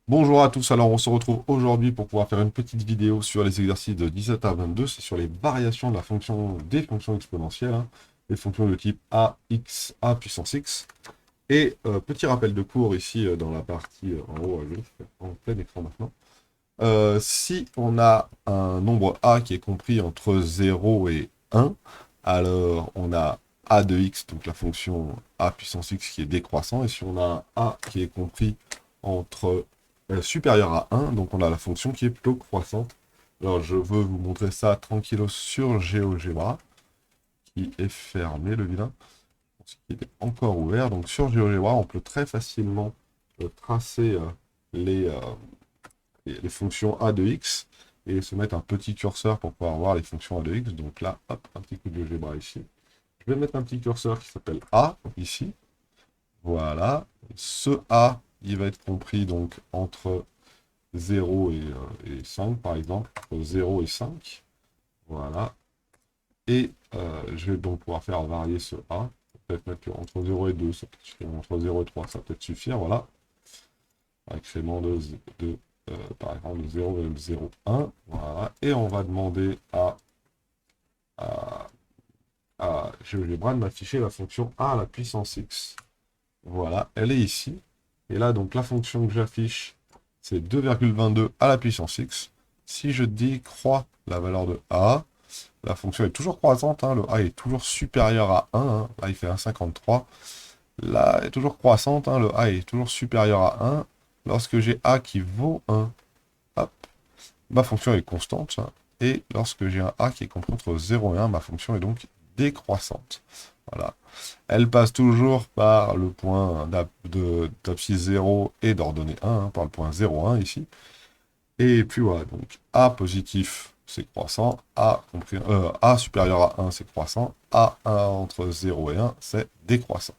Bonjour à tous, alors on se retrouve aujourd'hui pour pouvoir faire une petite vidéo sur les exercices de 17 à 22, c'est sur les variations de la fonction, des fonctions exponentielles, hein, les fonctions de type a, x, a puissance x. Et petit rappel de cours ici dans la partie en haut à gauche, en plein écran maintenant. Si on a un nombre a qui est compris entre 0 et 1, alors on a a de x, donc la fonction a puissance x qui est décroissant, et si on a un a qui est compris entre supérieur à 1, donc on a la fonction qui est plutôt croissante. Alors je veux vous montrer ça tranquillos sur GeoGebra, qui est fermé le vilain, parce qu'il est encore ouvert. Donc sur GeoGebra, on peut très facilement tracer les, euh, les fonctions a de x et se mettre un petit curseur pour pouvoir voir les fonctions a de x. Donc là, hop, un petit coup de GeoGebra ici. Je vais mettre un petit curseur qui s'appelle a ici. Voilà. Ce a, il va être compris donc entre 0 et 5 par exemple, entre 0 et 5. Voilà. Et je vais donc pouvoir faire varier ce a. Peut-être mettre entre 0 et 2, ça peut suffire. Entre 0 et 3, ça peut suffire. Voilà. Incrément de par exemple 0,01. Voilà. Et on va demander à, à GeoGebra de m'afficher la fonction a à la puissance x. Voilà, elle est ici. Et là, donc, la fonction que j'affiche, c'est 2,22 à la puissance x. Si je décroît la valeur de a, la fonction est toujours croissante, hein, le a est toujours supérieur à 1, hein. Là, il fait 1,53. Là, elle est toujours croissante, hein, le a est toujours supérieur à 1. Lorsque j'ai a qui vaut 1, hop, ma fonction est constante, hein. Et lorsque j'ai un a qui est compris entre 0 et 1, ma fonction est donc décroissante. Voilà. Elle passe toujours par le point d'abscisse 0 et d'ordonnée 1, hein, par le point 0,1 ici. Et puis voilà, donc A positif, c'est croissant, A supérieur à 1, c'est croissant, A1 entre 0 et 1, c'est décroissant.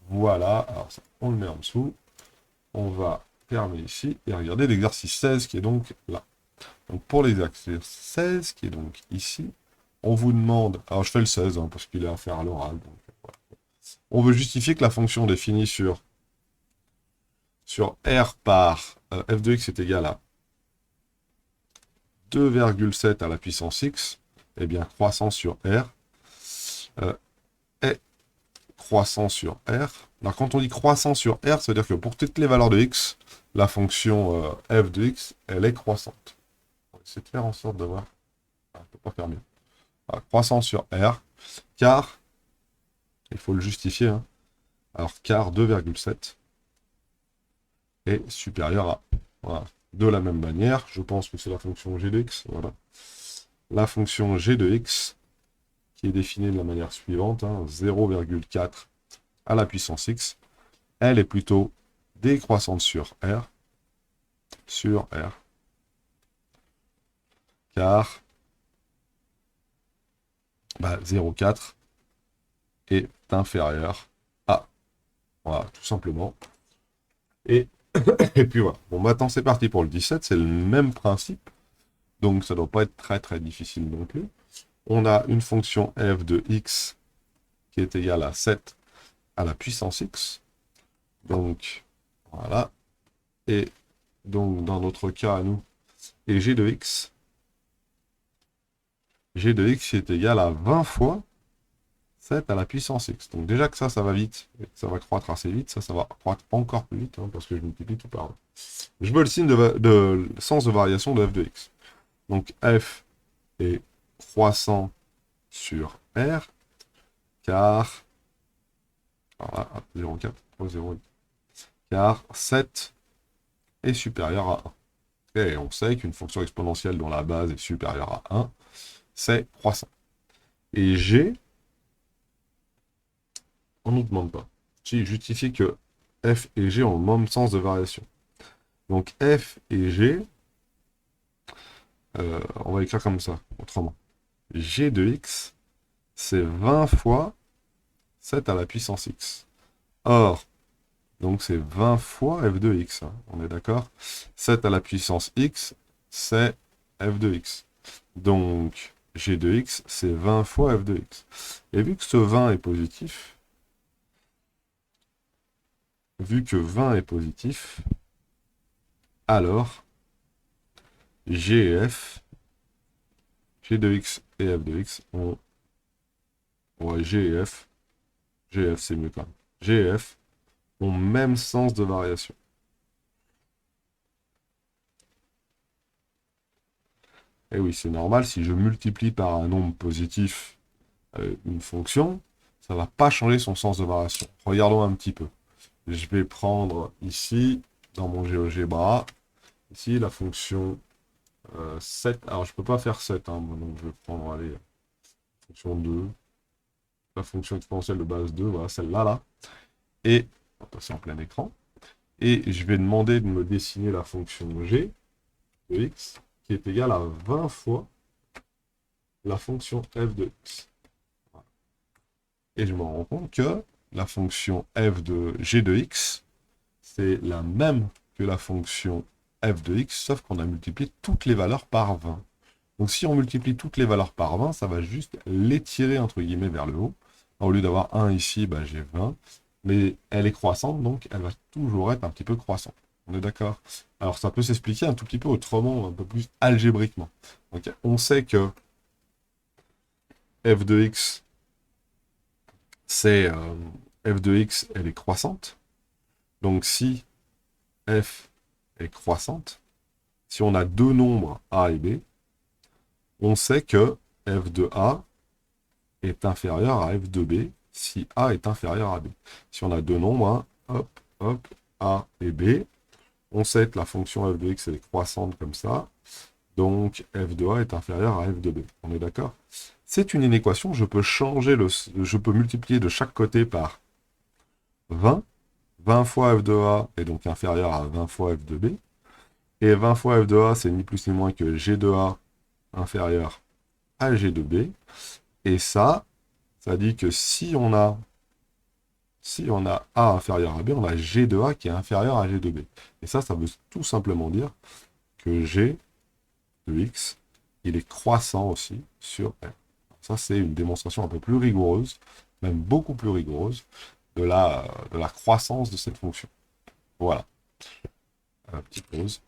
Voilà, alors ça, on le met en dessous, on va fermer ici, et regarder l'exercice 16 qui est donc là. Donc pour l'exercice 16 qui est donc ici, on vous demande, alors je fais le 16 hein, parce qu'il est à faire à l'oral, donc voilà. On veut justifier que la fonction définie sur R par f de x est égal à 2,7 à la puissance x, eh bien croissant sur R euh, est croissant sur R. Alors quand on dit croissant sur R, ça veut dire que pour toutes les valeurs de x, la fonction f de x, elle est croissante. On va essayer de faire en sorte d'avoir... Ah, je ne peux pas faire mieux. Voilà, croissant sur R, car, il faut le justifier, hein, alors car 2,7 est supérieur à... Voilà. De la même manière, je pense que c'est la fonction g de x. Voilà. La fonction g de x, qui est définie de la manière suivante, hein, 0,4 à la puissance x, elle est plutôt décroissante sur R, car 0,4 est inférieur à. Voilà, tout simplement. Et, et puis voilà. Bon, maintenant c'est parti pour le 17, c'est le même principe, donc ça ne doit pas être très très difficile non plus. On a une fonction f de x qui est égale à 7 à la puissance x. Donc, voilà. Et donc, dans notre cas, à nous, et g de x est égal à 20 fois 7 à la puissance x. Donc déjà que ça va vite, et ça va croître assez vite, ça va croître encore plus vite, hein, parce que je multiplie tout par 1. Je veux le signe de sens de variation de f de x. Donc f est croissant sur R, car, voilà, 0,4, 0,8, car 7 est supérieur à 1. Et on sait qu'une fonction exponentielle dont la base est supérieure à 1, c'est croissant. Et g, on ne nous demande pas. G justifie que f et g ont le même sens de variation. Donc f et g, on va écrire comme ça, autrement. G de x, c'est 20 fois 7 à la puissance x. Or, donc c'est 20 fois f de x, hein, on est d'accord? 7 à la puissance x, c'est f de x. Donc, g de x, c'est 20 fois f de x. Et vu que ce 20 est positif, vu que 20 est positif, alors G et F, G de X et F de X ont... Ouais, G et F, G et F c'est mieux quand même. G et F ont même sens de variation. Et oui, c'est normal, si je multiplie par un nombre positif une fonction, ça ne va pas changer son sens de variation. Regardons un petit peu. Je vais prendre ici, dans mon GeoGebra, ici la fonction 7. Alors, je ne peux pas faire 7, hein, donc je vais prendre, allez, fonction 2, la fonction exponentielle de base 2, voilà, celle-là, là. Et, on va passer en plein écran. Et je vais demander de me dessiner la fonction g de x, qui est égale à 20 fois la fonction f de x. Et je me rends compte que la fonction f de g de x, c'est la même que la fonction f de x, sauf qu'on a multiplié toutes les valeurs par 20. Donc si on multiplie toutes les valeurs par 20, ça va juste l'étirer entre guillemets vers le haut. Au lieu d'avoir 1 ici, bah, j'ai 20. Mais elle est croissante, donc elle va toujours être un petit peu croissante. On est d'accord? Alors ça peut s'expliquer un tout petit peu autrement, un peu plus algébriquement. Donc, on sait que f de x, c'est f de x, elle est croissante. Donc si f est croissante, si on a deux nombres a et b, on sait que f de a est inférieur à f de b si a est inférieur à b. Si on a deux nombres, hein, hop, hop, a et b, on sait que la fonction f de x elle est croissante comme ça, donc f de a est inférieur à f de b. On est d'accord? C'est une inéquation, je peux je peux multiplier de chaque côté par 20. 20 fois f de a est donc inférieur à 20 fois f de b. Et 20 fois f de a, c'est ni plus ni moins que g de a inférieur à g de b. Et ça dit que si on a A inférieur à B, on a G de A qui est inférieur à G de B. Et ça veut tout simplement dire que G de X, il est croissant aussi sur R. Ça, c'est une démonstration un peu plus rigoureuse, même beaucoup plus rigoureuse, de la croissance de cette fonction. Voilà. Petite pause.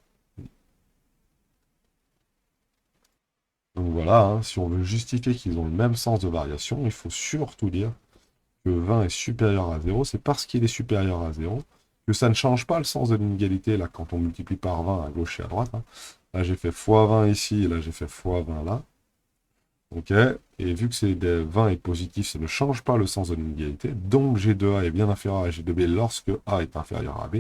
Donc voilà, hein, si on veut justifier qu'ils ont le même sens de variation, il faut surtout dire que 20 est supérieur à 0, c'est parce qu'il est supérieur à 0 que ça ne change pas le sens de l'inégalité là quand on multiplie par 20 à gauche et à droite. Hein. Là j'ai fait x20 ici, et là j'ai fait x20 là. Ok, et vu que 20 est positif, ça ne change pas le sens de l'inégalité. Donc G de A est bien inférieur à G de B lorsque A est inférieur à B.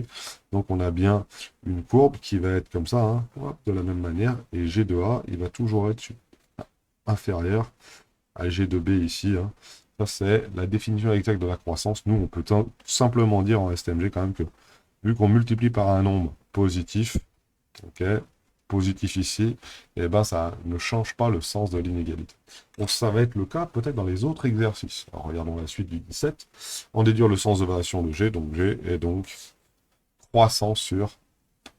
Donc on a bien une courbe qui va être comme ça, hein, de la même manière. Et G de A, il va toujours être inférieur à G de B ici. Hein. Ça, c'est la définition exacte de la croissance. Nous, on peut tout simplement dire en STMG quand même que, vu qu'on multiplie par un nombre positif, ok, positif ici, et ben ça ne change pas le sens de l'inégalité. Donc ça va être le cas peut-être dans les autres exercices. Alors regardons la suite du 17. En déduire le sens de variation de G, donc G est donc croissant sur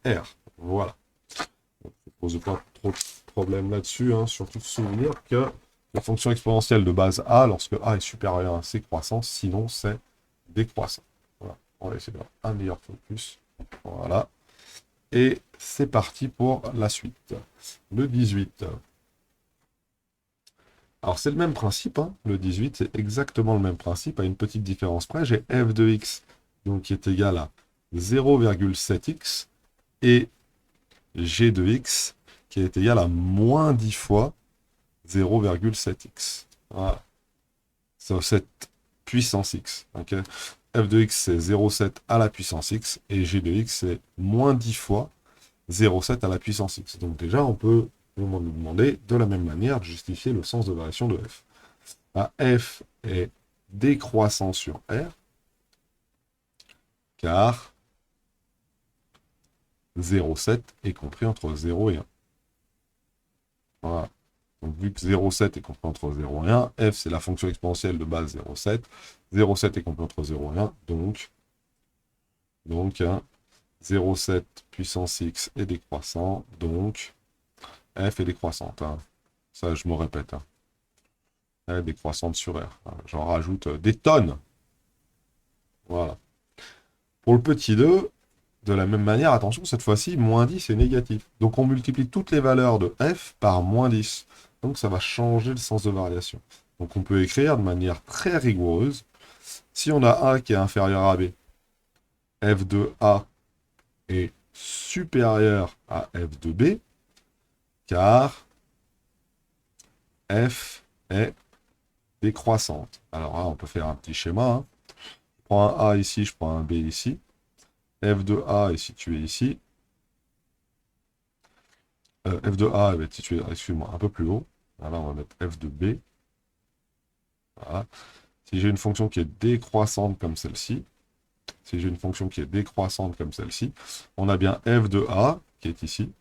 R. Voilà. Donc, je ne pose pas trop de problème là-dessus, hein, surtout se souvenir que la fonction exponentielle de base A, lorsque A est supérieur à 1, c'est croissant, sinon c'est décroissant. Voilà. On va essayer d'avoir un meilleur focus. Voilà. Et c'est parti pour la suite. Le 18. Alors c'est le même principe, hein. Le 18, c'est exactement le même principe, à une petite différence près. J'ai f de x donc, qui est égal à 0,7x et g de x qui est égal à moins 10 fois 0,7x. Voilà. C'est cette puissance x. Okay. F de x, c'est 0,7 à la puissance x, et g de x, c'est moins 10 fois 0,7 à la puissance x. Donc déjà, on peut nous demander de la même manière de justifier le sens de variation de f. Là, f est décroissant sur r, car 0,7 est compris entre 0 et 1. Voilà. Donc, vu que 0,7 est compris entre 0 et 1, f, c'est la fonction exponentielle de base 0,7. 0,7 est compris entre 0 et 1, donc hein, 0,7 puissance x est décroissant, donc f est décroissante. Hein. Ça, je me répète. Hein. Elle est décroissante sur r. Hein. J'en rajoute des tonnes. Voilà. Pour le petit 2, de la même manière, attention, cette fois-ci, moins 10 est négatif. Donc on multiplie toutes les valeurs de f par moins 10. Donc ça va changer le sens de variation. Donc on peut écrire de manière très rigoureuse, si on a A qui est inférieur à B, f de A est supérieur à f de B, car f est décroissante. Alors là, on peut faire un petit schéma, hein. Je prends un A ici, je prends un B ici. F de A est situé ici. F de A va être situé, excuse-moi, un peu plus haut. Voilà, on va mettre F de B. Voilà. Si j'ai une fonction qui est décroissante comme celle-ci, on a bien F de A, qui est ici,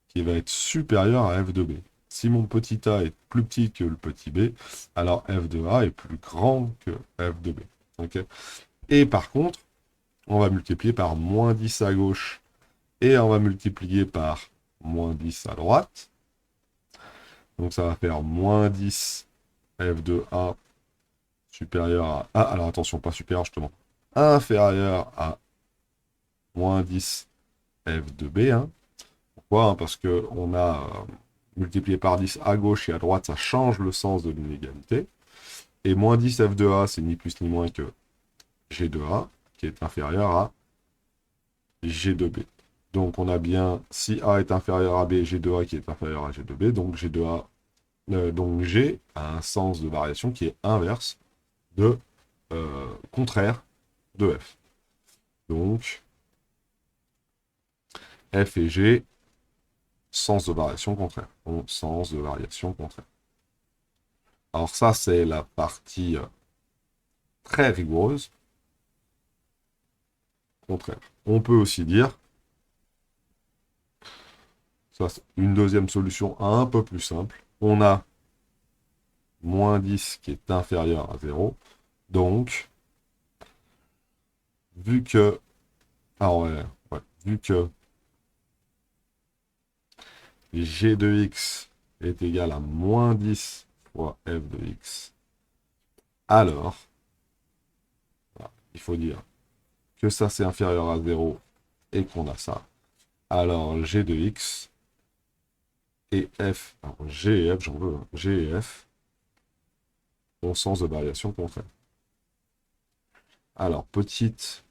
qui va être supérieur à F de B. Si mon petit a est plus petit que le petit b, alors F de A est plus grand que F de B. Okay. Et par contre, on va multiplier par moins 10 à gauche et on va multiplier par moins 10 à droite. Donc ça va faire moins 10 f de A supérieur à... Ah, alors attention, pas supérieur justement. Inférieur à moins 10 f de B. Hein. Pourquoi hein? Parce qu'on a multiplié par 10 à gauche et à droite, ça change le sens de l'inégalité. Et moins 10 f de A, c'est ni plus ni moins que G de A, qui est inférieur à G de B. Donc on a bien, si A est inférieur à B, G de A qui est inférieur à G de B, donc G de A, donc G a un sens de variation qui est inverse de contraire de F. Donc F et G, sens de variation contraire. Ont sens de variation contraire. Alors ça, c'est la partie très rigoureuse. Contraire. On peut aussi dire, ça c'est une deuxième solution un peu plus simple. On a moins 10 qui est inférieur à 0. Donc, vu que... Alors, vu que g de x est égal à moins 10 fois f de x, alors, voilà, il faut dire que ça c'est inférieur à 0 et qu'on a ça. Alors, g de x et f, alors g et f, j'en veux, hein, g et f ont sens de variation contraire. Alors, petite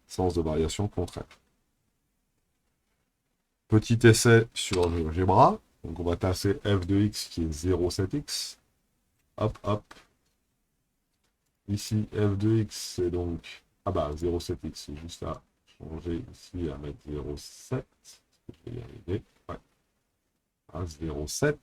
sens de variation contraire. Petit essai sur le GeoGebra. Donc on va tasser f de x qui est 0,7x. Hop, hop. Ici, f de x, c'est donc... Ah bah, 0,7x, c'est juste à changer ici, à mettre 0,7. Je vais y arriver. Ouais. À 0,7.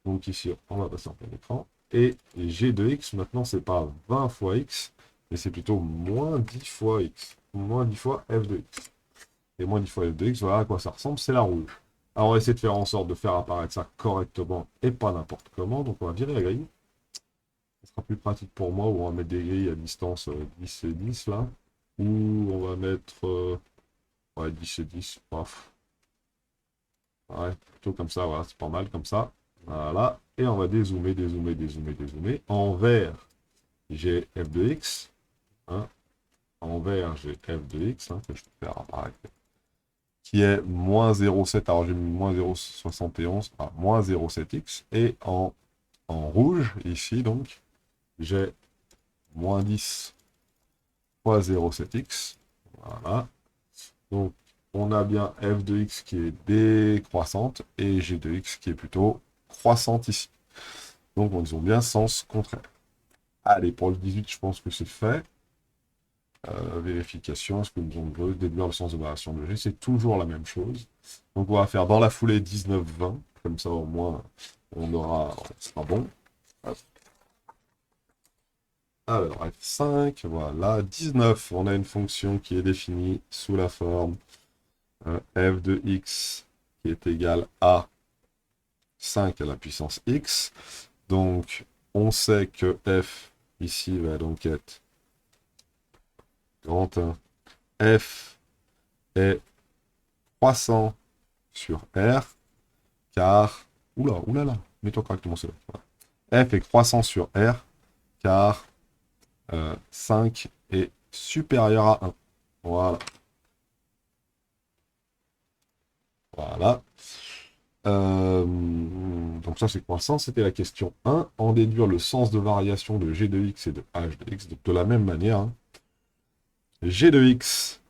Donc ici, on va passer en plein écran. Et g de x, maintenant, c'est pas 20 fois x, mais c'est plutôt moins 10 fois x. Moins 10 fois f de x. Et moins 10 fois f de x, voilà à quoi ça ressemble, c'est la rouge. Alors on va essayer de faire en sorte de faire apparaître ça correctement et pas n'importe comment. Donc on va virer la grille. Ce sera plus pratique pour moi, où on va mettre des grilles à distance 10 et 10 là. Ou on va mettre ouais, 10 et 10, paf. Ouais, plutôt comme ça, voilà, c'est pas mal comme ça. Voilà. Et on va dézoomer, dézoomer, dézoomer, dézoomer. En vert, j'ai f de x. Hein. En vert, j'ai f de x, hein, que je peux faire apparaître. Qui est moins 0,7, alors j'ai mis moins 0,71, ah, moins 0,7x, et en rouge, ici, donc, j'ai moins 10 fois 0,7x, voilà. Donc, on a bien f de x qui est décroissante, et g de x qui est plutôt croissante ici. Donc, ils ont bien sens contraire. Allez, pour le 18, je pense que c'est fait. Vérification, est-ce que nous allons déduire le sens de variation de G? C'est toujours la même chose. Donc on va faire dans la foulée 19-20, comme ça au moins on sera bon. Hop. Alors F5, voilà, 19, on a une fonction qui est définie sous la forme f de x qui est égal à 5 à la puissance x. Donc on sait que f ici va donc être grand 1, f est croissant sur R, car... Oula, oulala, mets-toi correctement cela. Voilà. F est croissant sur R, car 5 est supérieur à 1. Voilà. Voilà. Donc ça c'est croissant, c'était la question 1. En déduire le sens de variation de g de x et de h de x. Donc de la même manière, hein. G de x,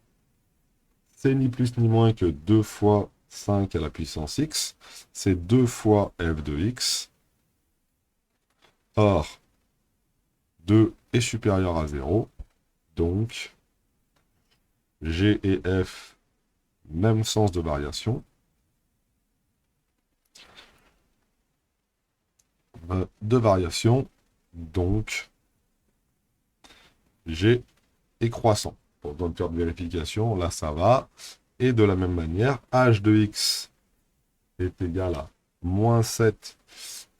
c'est ni plus ni moins que 2 fois 5 à la puissance x. C'est 2 fois f de x. Or, 2 est supérieur à 0. Donc, g et f, même sens de variation. De variation, donc g est croissant. Pour besoin de faire de vérification, là ça va. Et de la même manière, h de x est égal à moins 7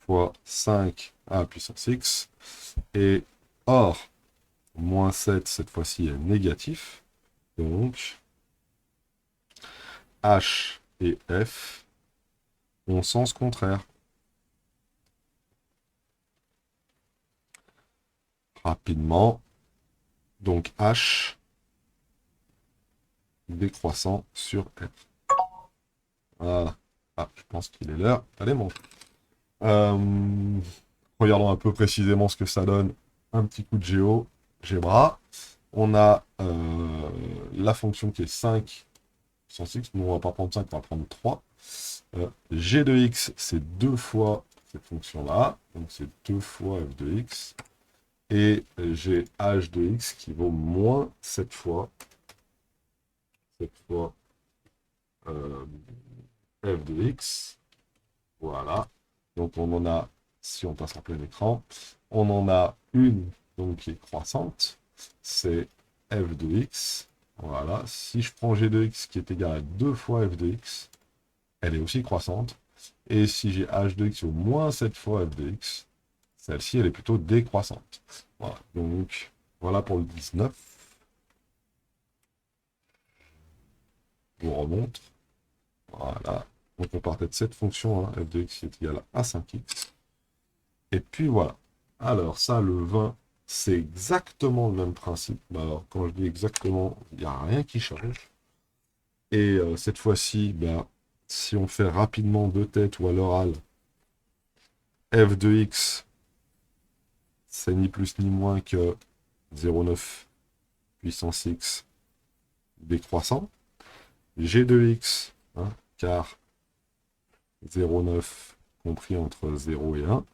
fois 5 à la puissance x. Et or, moins 7, cette fois-ci, est négatif. Donc, h et f ont sens contraire. Rapidement, donc h décroissant sur f. Voilà. Ah, je pense qu'il est l'heure. Allez, mon. Regardons un peu précisément ce que ça donne. Un petit coup de GeoGebra. On a la fonction qui est 5 puissance x. Nous, on va pas prendre 5, on va prendre 3. G de x, c'est 2 fois cette fonction-là. Donc, c'est 2 fois f de x. Et j'ai h de x qui vaut moins 7 fois f de x. Voilà. Donc on en a, si on passe en plein écran, on en a une donc, qui est croissante. C'est f de x. Voilà. Si je prends g de x qui est égal à 2 fois f de x, elle est aussi croissante. Et si j'ai h de x au moins 7 fois f de x, celle-ci, elle est plutôt décroissante. Voilà. Donc, voilà pour le 19. Je vous remonte. Voilà. Donc on partait de cette fonction, hein, f de x qui est égal à 5x. Et puis voilà. Alors ça, le 20, c'est exactement le même principe. Alors quand je dis exactement, il n'y a rien qui change. Et cette fois-ci, si on fait rapidement de tête ou à l'oral, f de x, c'est ni plus ni moins que 0,9 puissance x décroissant. G de x, hein, car 0,9 compris entre 0 et 1.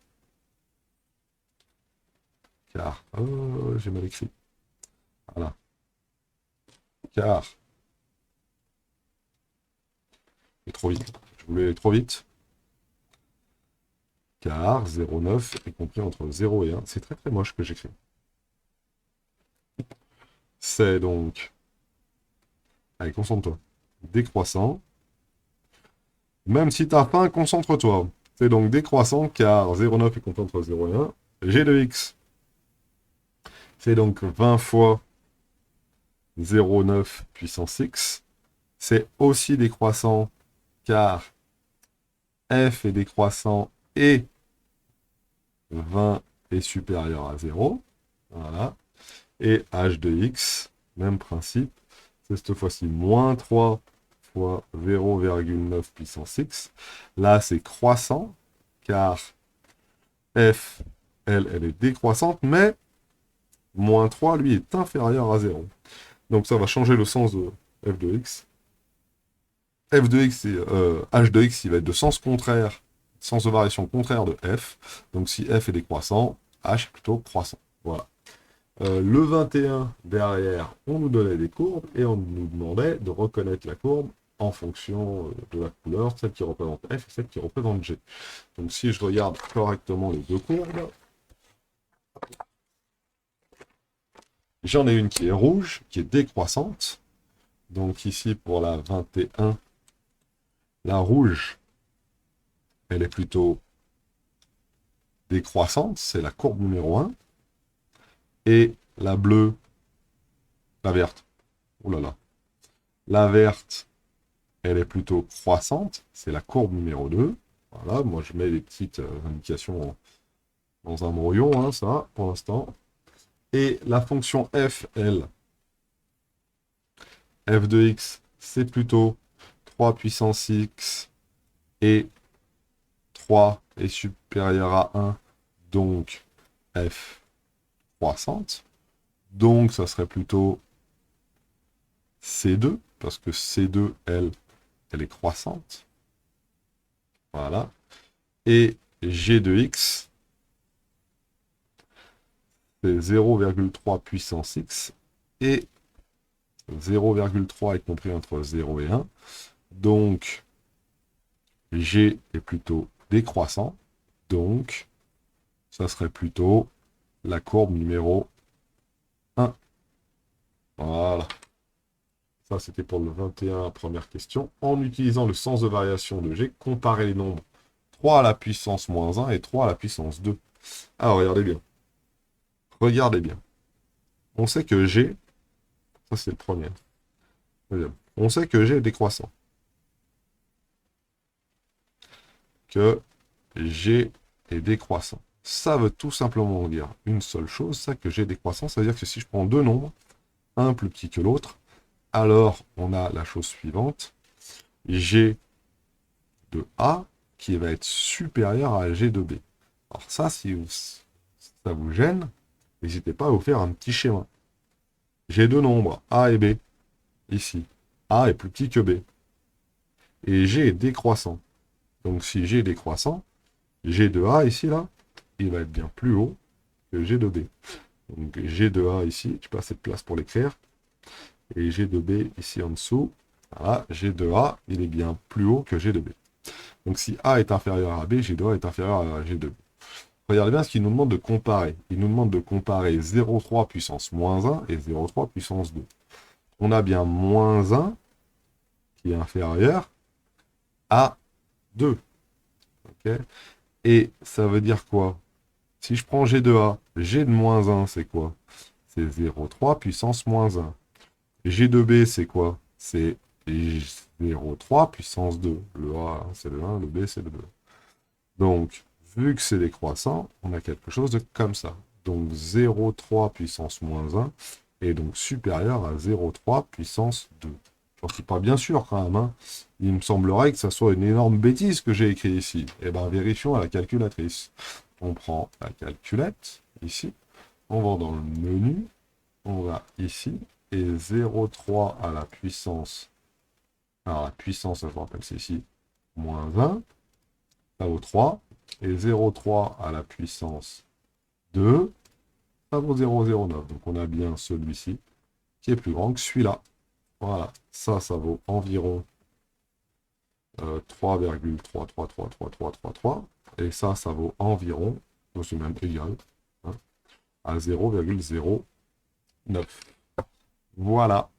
Car, j'ai mal écrit. Voilà. Car, c'est trop vite. Je voulais aller trop vite. Car 0,9 est compris entre 0 et 1. C'est très très moche que j'écris. C'est donc... Allez, concentre-toi. Décroissant. Même si t'as faim, concentre-toi. C'est donc décroissant car 0,9 est compris entre 0 et 1. G de x, c'est donc 20 fois 0,9 puissance x. C'est aussi décroissant car f est décroissant et 20 est supérieur à 0. Voilà. Et h de x, même principe. C'est cette fois-ci moins 3 fois 0,9 puissance x. Là, c'est croissant, car f, elle est décroissante, mais moins 3, lui, est inférieur à 0. Donc ça va changer le sens de f de x. F de x et h de x, il va être de sens contraire, sens de variation contraire de f. Donc si f est décroissant, h est plutôt croissant. Voilà. Le 21, derrière, on nous donnait des courbes et on nous demandait de reconnaître la courbe en fonction de la couleur, celle qui représente F et celle qui représente G. Donc si je regarde correctement les deux courbes, j'en ai une qui est rouge, qui est décroissante. Donc ici, pour la 21, la rouge, elle est plutôt décroissante, c'est la courbe numéro 1. Et la bleue, la verte, oh là là, la verte, elle est plutôt croissante, c'est la courbe numéro 2. Voilà, moi je mets les petites indications dans un brouillon, hein, ça, pour l'instant. Et la fonction f, elle, f de x, c'est plutôt 3 puissance x et 3 est supérieur à 1, donc f croissante. Donc, ça serait plutôt C2, parce que C2, elle est croissante. Voilà. Et G de x, c'est 0,3 puissance x, et 0,3 est compris entre 0 et 1. Donc, G est plutôt décroissant. Donc, ça serait plutôt la courbe numéro 1. Voilà. Ça, c'était pour le 21, première question. En utilisant le sens de variation de G, comparez les nombres 3 à la puissance moins 1 et 3 à la puissance 2. Alors, regardez bien. Regardez bien. On sait que G, ça c'est le premier. Deuxième. On sait que G est décroissant. Que G est décroissant. Ça veut tout simplement dire une seule chose, ça que G est décroissant, ça veut dire que si je prends deux nombres, un plus petit que l'autre, alors on a la chose suivante, G de A qui va être supérieur à G de B. Alors ça, si ça vous gêne, n'hésitez pas à vous faire un petit schéma. J'ai deux nombres, A et B, ici. A est plus petit que B. Et G est décroissant. Donc si G est décroissant, G de A ici, là, il va être bien plus haut que G de B. Donc G de A ici, je n'ai pas assez de place pour l'écrire. Et G de B ici en dessous. Voilà, G de A, il est bien plus haut que G de B. Donc si A est inférieur à B, G de A est inférieur à G de B. Regardez bien ce qu'il nous demande de comparer. Il nous demande de comparer 0,3 puissance moins 1 et 0,3 puissance 2. On a bien moins 1 qui est inférieur à 2. Okay, et ça veut dire quoi? Si je prends G de A, G de moins 1, c'est quoi? C'est 0,3 puissance moins 1. G de B, c'est quoi? C'est 0,3 puissance 2. Le A, c'est le 1, le B, c'est le 2. Donc, vu que c'est décroissant, on a quelque chose de comme ça. Donc, 0,3 puissance moins 1 est donc supérieur à 0,3 puissance 2. J'en suis pas bien sûr quand même. Hein. Il me semblerait que ça soit une énorme bêtise que j'ai écrit ici. Eh bien, vérifions à la calculatrice. On prend la calculette, ici. On va dans le menu. On va ici. Et 0,3 à la puissance. Alors, la puissance, je vous rappelle, c'est ici. Moins 1. Ça vaut 3. Et 0,3 à la puissance 2. Ça vaut 0,09. Donc, on a bien celui-ci qui est plus grand que celui-là. Voilà, ça vaut environ 3,3333333. Et ça vaut environ, c'est même égal, hein, à 0,09. Voilà,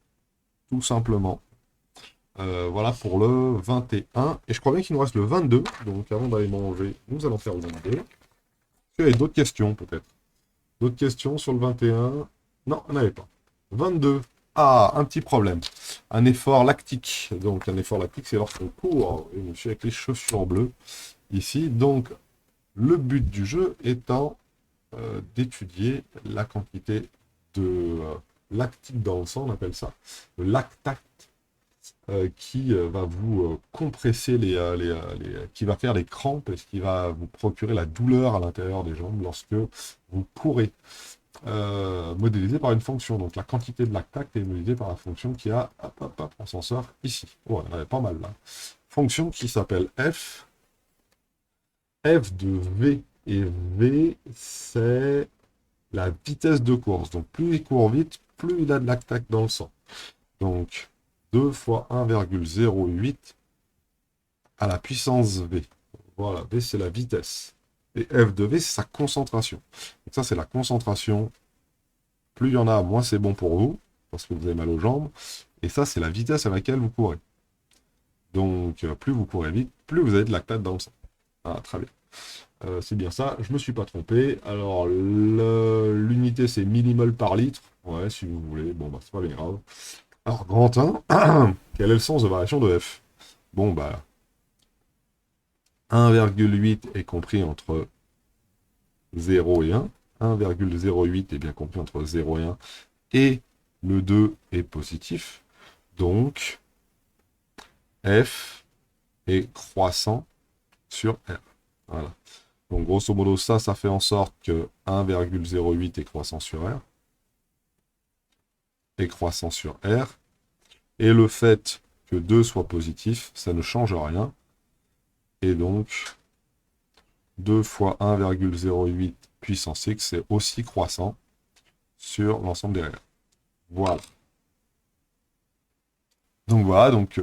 tout simplement. Voilà pour le 21. Et je crois bien qu'il nous reste le 22. Donc avant d'aller manger, nous allons faire le 22. Est-ce qu'il y a d'autres questions peut-être? D'autres questions sur le 21? Non, on n'avait pas. 22. Ah, un petit problème. Un effort lactique. Donc, un effort lactique, c'est lorsqu'on court. Et je suis avec les chaussures bleues ici. Donc, le but du jeu étant d'étudier la quantité de lactique dans le sang, on appelle ça le lactate, qui va vous compresser qui va faire les crampes et ce qui va vous procurer la douleur à l'intérieur des jambes lorsque vous courez. Modélisé par une fonction. Donc la quantité de lactate est modélisée par la fonction qui a, on s'en sort ici. Oh, on en avait pas mal là. Fonction qui s'appelle f. F de V. Et V, c'est la vitesse de course. Donc plus il court vite, plus il a de lactate dans le sang. Donc 2 fois 1,08 à la puissance V. Voilà, V c'est la vitesse. Et F de V, c'est sa concentration. Donc ça, c'est la concentration. Plus il y en a, moins c'est bon pour vous, parce que vous avez mal aux jambes. Et ça, c'est la vitesse à laquelle vous courez. Donc, plus vous courez vite, plus vous avez de lactate dans le sang. Ah, très bien. C'est bien ça, je ne me suis pas trompé. Alors, l'unité, c'est millimol par litre. Ouais, si vous voulez. Bon, bah, c'est pas bien grave. Alors, grand 1, quel est le sens de variation de F? Bon, bah, 1,8 est compris entre 0 et 1. 1,08 est bien compris entre 0 et 1. Et le 2 est positif. Donc, F est croissant sur R. Voilà. Donc, grosso modo, ça fait en sorte que 1,08 est croissant sur R. Est croissant sur R. Et le fait que 2 soit positif, ça ne change rien. Et donc, 2 fois 1,08 puissance x, c'est aussi croissant sur l'ensemble des R. Voilà. Donc voilà, donc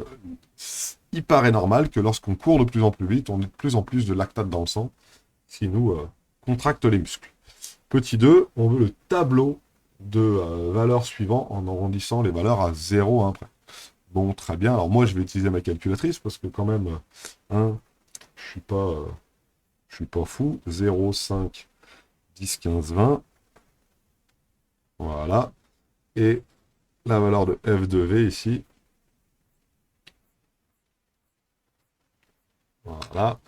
il paraît normal que lorsqu'on court de plus en plus vite, on ait de plus en plus de lactate dans le sang, ce qui nous contracte les muscles. Petit 2, on veut le tableau de valeurs suivant en arrondissant les valeurs à 0 à 1 près. Bon, très bien. Alors moi, je vais utiliser ma calculatrice parce que quand même, je suis pas fou. 0, 5, 10, 15, 20. Voilà. Et la valeur de f de v ici. Voilà.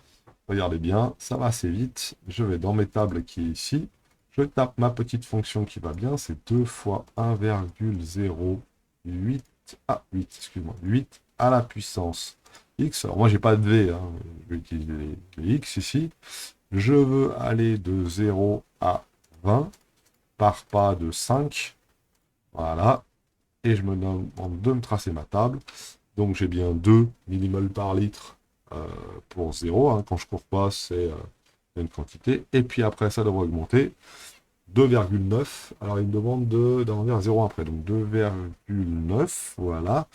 Regardez bien, ça va assez vite. Je vais dans mes tables qui est ici. Je tape ma petite fonction qui va bien. C'est 2 fois 1,08 à 8, excuse-moi, 8 à la puissance x. Alors moi, j'ai pas de v, hein. Je vais utiliser les x ici. Je veux aller de 0 à 20 par pas de 5. Voilà. Et je me demande de me tracer ma table. Donc j'ai bien 2 millimoles par litre pour 0. Hein. Quand je cours pas, c'est une quantité. Et puis après, ça devrait augmenter. 2,9. Alors il me demande d'arrondir à 0 après. Donc 2,9. Voilà.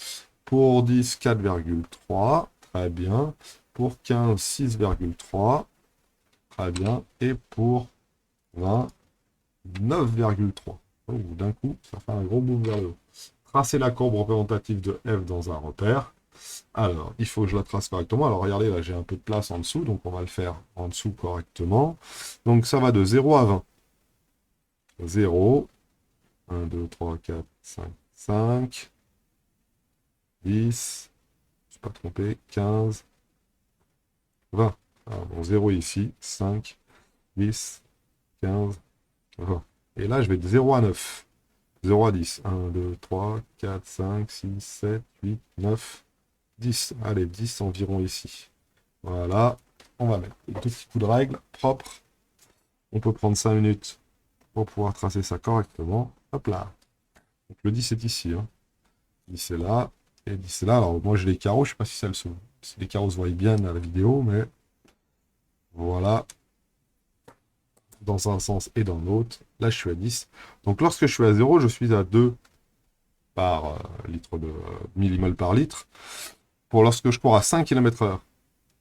Pour 10, 4,3. Très bien. Pour 15, 6,3. Très bien. Et pour 20, 9,3. Oh, d'un coup, ça fait un gros boom vers le haut. Tracer la courbe représentative de f dans un repère. Alors, il faut que je la trace correctement. Alors, regardez, là, j'ai un peu de place en dessous, donc on va le faire en dessous correctement. Donc, ça va de 0 à 20. 0, 1, 2, 3, 4, 5, 5, 10, je ne suis pas trompé, 15, 20. Alors, bon, 0 ici, 5, 10, 15, 20. Et là, je vais de 0 à 9. 0 à 10. 1, 2, 3, 4, 5, 6, 7, 8, 9, 10. Allez, 10 environ ici. Voilà. On va mettre des petits coups de règle propres. On peut prendre 5 minutes pour pouvoir tracer ça correctement. Hop là. Donc le 10 est ici. Hein. 10 est là. Et 10 est là. Alors moi j'ai les carreaux. Je ne sais pas si les carreaux se voient bien à la vidéo, mais voilà. Dans un sens et dans l'autre. Là je suis à 10. Donc lorsque je suis à 0, je suis à 2 par litre de millimol par litre. Pour lorsque je cours à 5 km/h,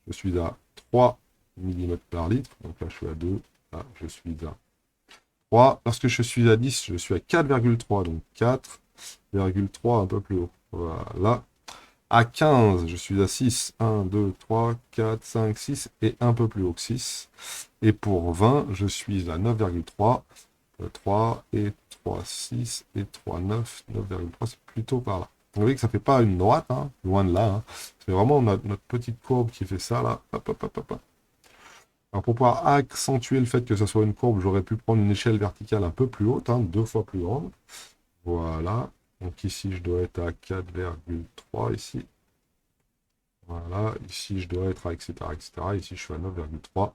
je suis à 3 millimètres par litre. Donc là, je suis à 2. Là, je suis à 3. Lorsque je suis à 10, je suis à 4,3. Donc 4,3 un peu plus haut. Voilà. À 15, je suis à 6. 1, 2, 3, 4, 5, 6. Et un peu plus haut que 6. Et pour 20, je suis à 9,3. 3 et 3, 6 et 3, 9. 9,3, c'est plutôt par là. Vous voyez que ça ne fait pas une droite, hein, loin de là. Hein. C'est vraiment notre petite courbe qui fait ça, là. Hop, hop, hop, hop. Alors, pour pouvoir accentuer le fait que ça soit une courbe, j'aurais pu prendre une échelle verticale un peu plus haute, hein, 2 fois plus grande. Voilà. Donc ici, je dois être à 4,3 ici. Voilà. Ici, je dois être à etc., etc. Ici, je suis à 9,3.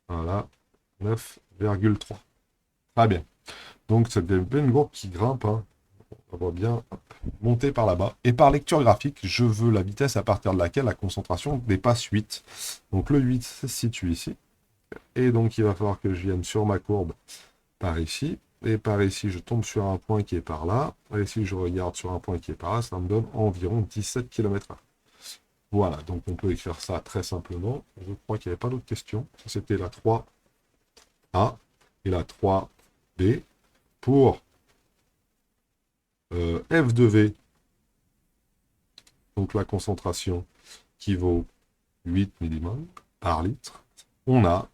Voilà. 9,3. Très bien. Donc, c'est une courbe qui grimpe, hein. On voit bien monter par là-bas. Et par lecture graphique, je veux la vitesse à partir de laquelle la concentration dépasse 8. Donc le 8 se situe ici. Et donc il va falloir que je vienne sur ma courbe par ici. Et par ici, je tombe sur un point qui est par là. Et ici, je regarde sur un point qui est par là. Ça me donne environ 17 km/h. Voilà, donc on peut écrire ça très simplement. Je crois qu'il n'y avait pas d'autres questions. C'était la 3A et la 3B pour f de v, donc la concentration qui vaut 8 millimol par litre, on a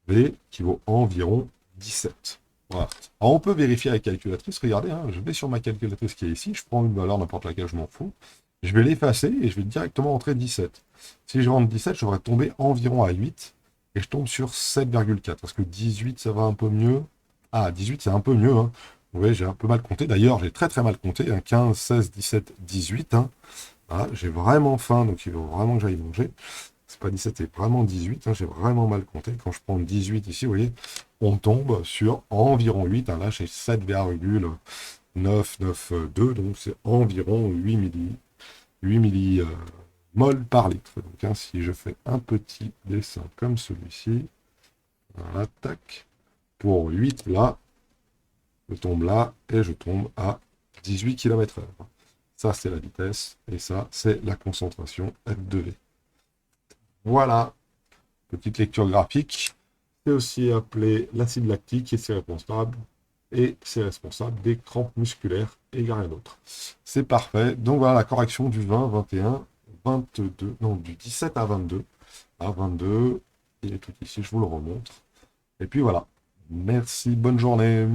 V qui vaut environ 17. Voilà. Alors on peut vérifier avec la calculatrice, regardez, hein, je vais sur ma calculatrice qui est ici, je prends une valeur n'importe laquelle, je m'en fous, je vais l'effacer et je vais directement entrer 17. Si je rentre 17, je devrais tomber environ à 8, et je tombe sur 7,4, parce que 18 ça va un peu mieux. Ah, 18 c'est un peu mieux, hein. Vous voyez, j'ai un peu mal compté. D'ailleurs, j'ai très très mal compté. Hein, 15, 16, 17, 18. Hein. Voilà, j'ai vraiment faim, donc il faut vraiment que j'aille manger. C'est pas 17, c'est vraiment 18. Hein, j'ai vraiment mal compté. Quand je prends 18 ici, vous voyez, on tombe sur environ 8. Hein, là, j'ai 7,992. Donc c'est environ 8 millimol par litre. Donc hein, si je fais un petit dessin comme celui-ci, voilà, tac, pour 8 là, je tombe là et je tombe à 18 km/h. Ça, c'est la vitesse et ça, c'est la concentration F2V. Voilà, petite lecture graphique. C'est aussi appelé l'acide lactique et c'est responsable des crampes musculaires et il n'y a rien d'autre. C'est parfait. Donc voilà la correction du 20, 21, 22, non, du 17 à 22. À 22, il est tout ici, je vous le remontre. Et puis voilà. Merci, bonne journée.